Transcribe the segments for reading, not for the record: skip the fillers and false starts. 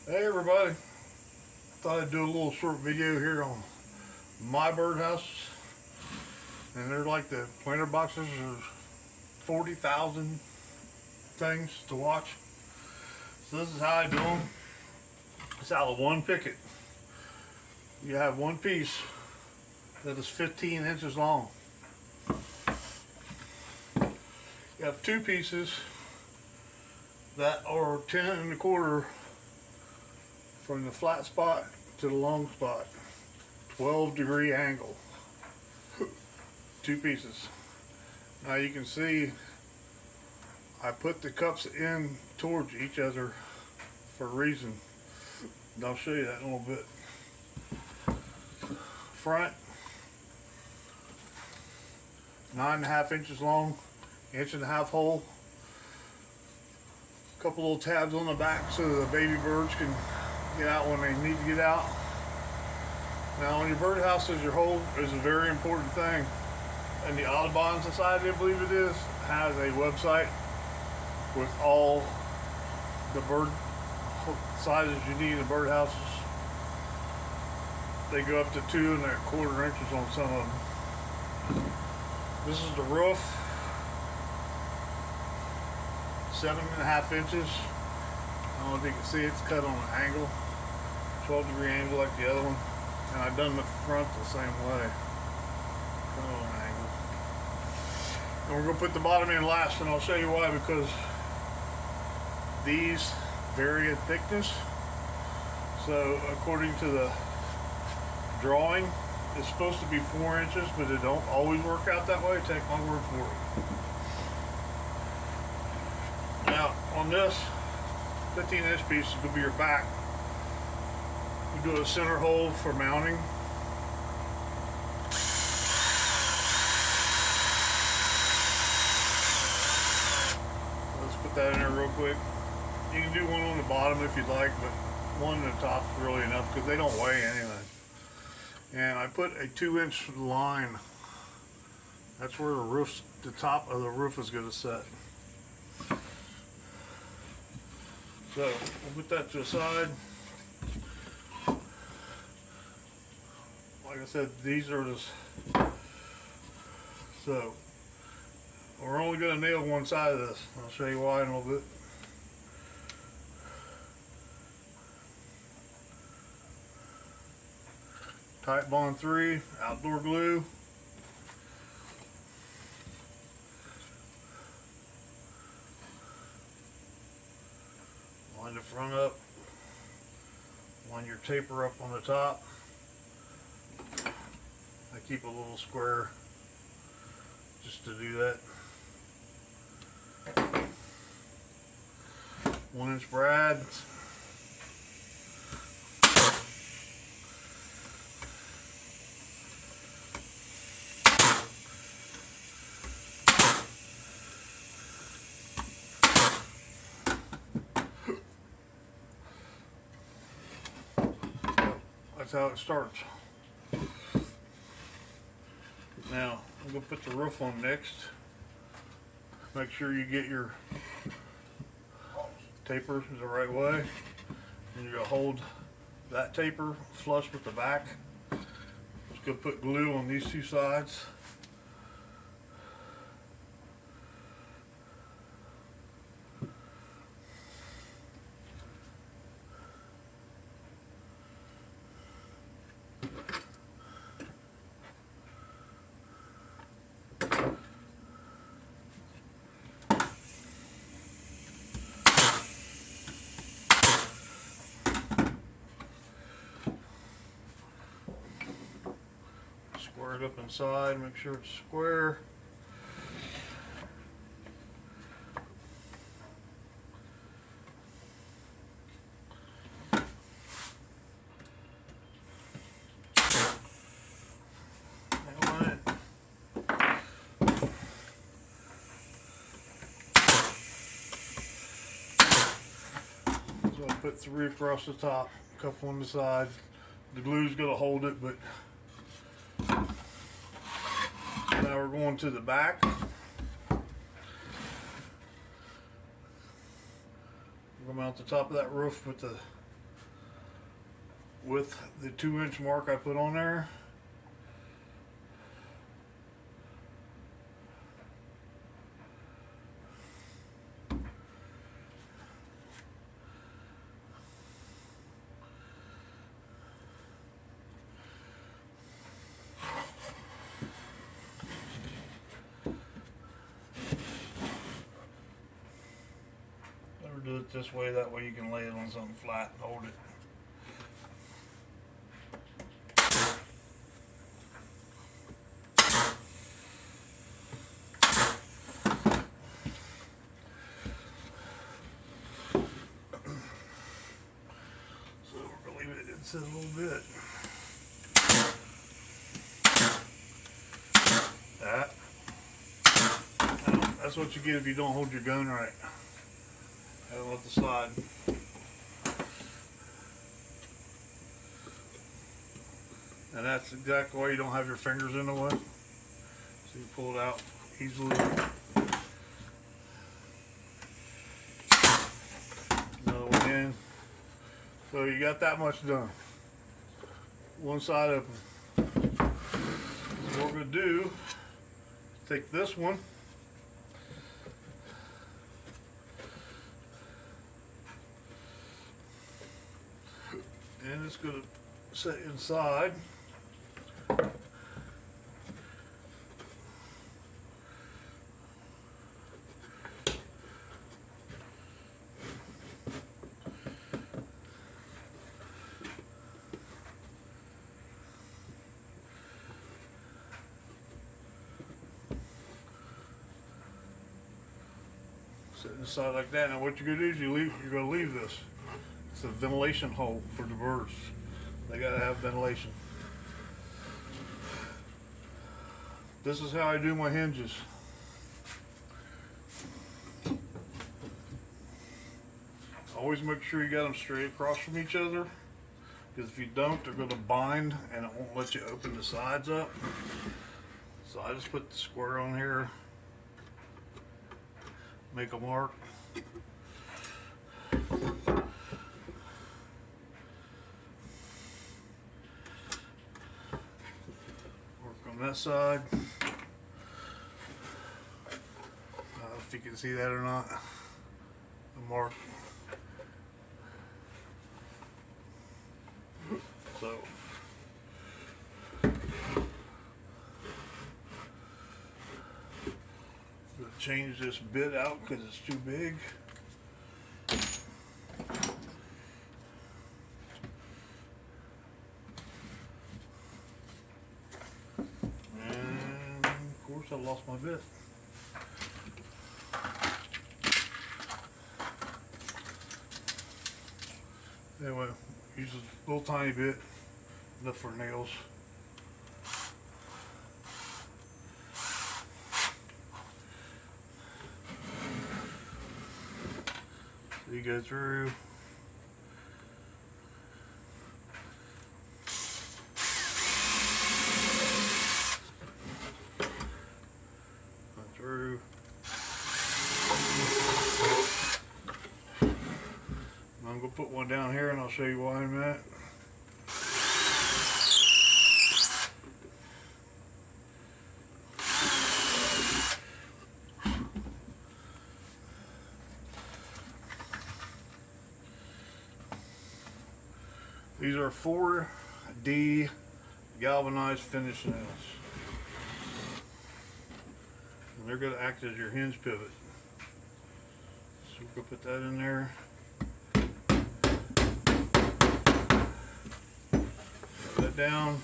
Hey everybody, thought I'd do a little short video here on my birdhouses. And they're like the planter boxes, there's 40,000 things to watch. So this is how I do them. It's out of one picket. You have one piece that is 15 inches long. You have two pieces that are 10 1/4 from the flat spot to the long spot, 12-degree angle. Two pieces. Now you can see I put the cups in towards each other for a reason, and I'll show you that in a little bit. Front, 9.5 inches long, 1.5 hole. A couple little tabs on the back so the baby birds can get out when they need to get out. Now on your birdhouses, your hole is a very important thing. And the Audubon Society, I believe it is, has a website with all the bird sizes you need in birdhouses. They go up to 2 1/4 inches on some of them. This is the roof, 7.5 inches. I don't know if you can see it's cut on an angle, 12-degree angle like the other one. And I've done the front the same way, cut on an angle. And we're going to put the bottom in last, and I'll show you why, because these vary in thickness. So according to the drawing, it's supposed to be 4 inches, but it don't always work out that way. Take my word for it. Now on this 15-inch piece is going to be your back. We do a center hole for mounting. Let's put that in there real quick. You can do one on the bottom if you'd like, but one on the top is really enough because they don't weigh anything. And I put a 2-inch line. That's where the top of the roof is going to set. So we'll put that to the side. Like I said, these are just, so we're only going to nail one side of this. I'll show you why in a little bit. Type Bond 3 outdoor glue. Line the front up. Line your taper up on the top. I keep a little square just to do that. 1-inch brads. That's how it starts. Now, I'm going to put the roof on next. Make sure you get your taper the right way. And you're going to hold that taper flush with the back. Just going to put glue on these two sides. Square it up inside, make sure it's square. So I'll put 3 across the top, a couple on the side. The glue's going to hold it, but now we're going to the back. We'll mount the top of that roof with the with the 2-inch mark I put on there. Never do it this way, that way you can lay it on something flat and hold it. So we're gonna leave it in a little bit. That's what you get if you don't hold your gun right. Haven't let the slide. And that's exactly why you don't have your fingers in the way. So you pull it out easily. Another one in. So you got that much done. One side open. So what we're going to do is take this one. And it's going to sit inside. Sit inside like that. Now what you're going to do is you're going to leave this. It's a ventilation hole for the birds. They gotta have ventilation. This is how I do my hinges. Always make sure you got them straight across from each other, because if you don't, they're gonna bind and it won't let you open the sides up. So I just put the square on here, make a mark. On that side, I don't know if you can see that or not, the mark. So I'm going to change this bit out because it's too big. I lost my bit. Anyway, use a little tiny bit, enough for nails. So you go through. I'm going to put one down here and I'll show you why in a minute. These are 4D galvanized finish nails. And they're going to act as your hinge pivot. So we're going to put that in there. Put that down.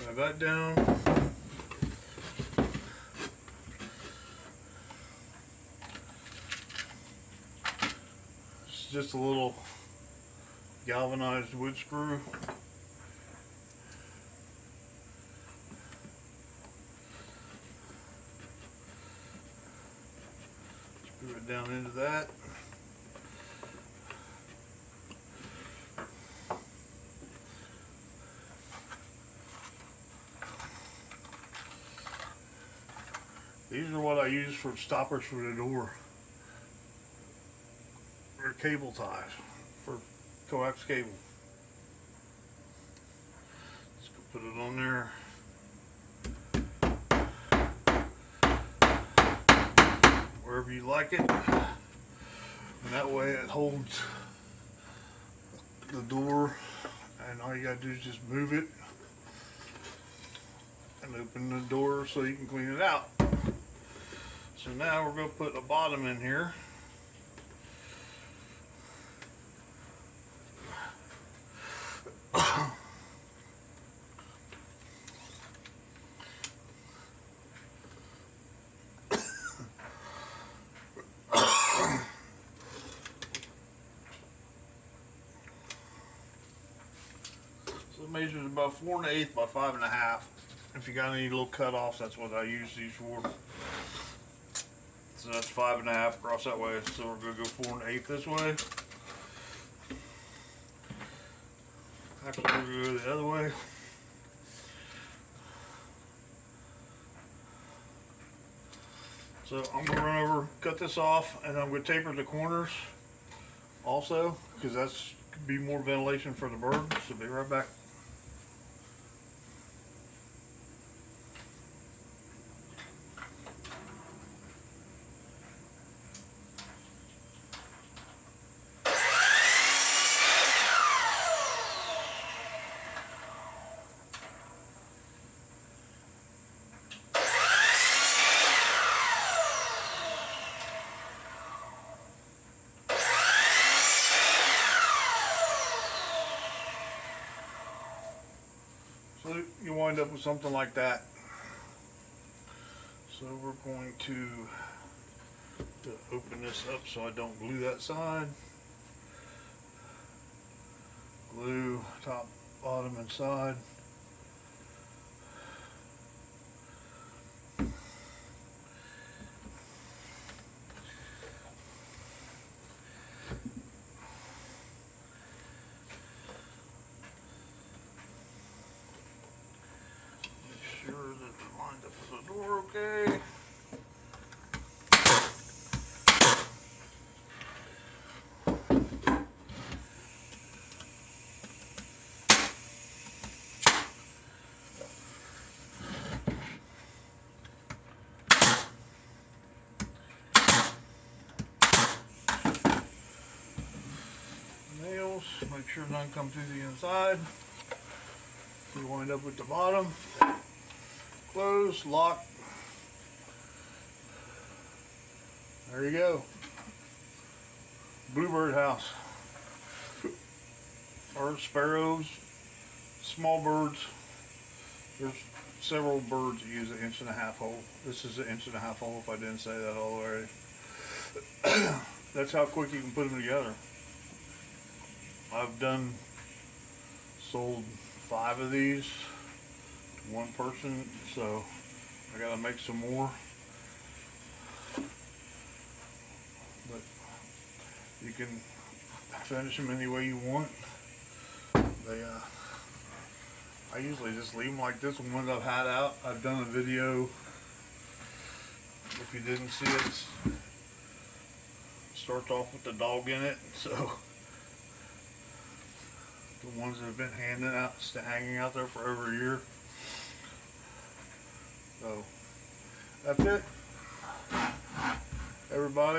Drive that down. Just a little galvanized wood screw. Screw it down into that. These are what I use for stoppers for the door. Or cable ties for coax cable. Just go put it on there. Wherever you like it. And that way it holds the door, and all you gotta do is just move it and open the door so you can clean it out. So now we're going to put a bottom in here. So it measures about 4 1/8 by 5 1/2. If you got any little cut-offs, that's what I use these for. So that's 5 1/2 across that way. So we're going to go 4 1/8 this way. Actually, we're going to go the other way. So I'm going to run over, cut this off, and I'm going to taper the corners also, because that's be more ventilation for the bird. So be right back. So you wind up with something like that. So we're going to open this up so I don't glue that side. Glue top, bottom, and side. Sure that it lined up with the door okay. Nails, make sure none come through the inside. You wind up with the bottom. Close, lock. There you go. Bluebird house. Or sparrows, small birds. There's several birds that use an 1.5-inch hole. This is an 1.5-inch hole if I didn't say that already. That's how quick you can put them together. I've sold 5 of these to one person, so I gotta make some more. But you can finish them any way you want. I usually just leave them like this. The ones I've had out, I've done a video. If you didn't see it, starts off with the dog in it. So the ones that have been hanging out there for over a year. So that's it, everybody.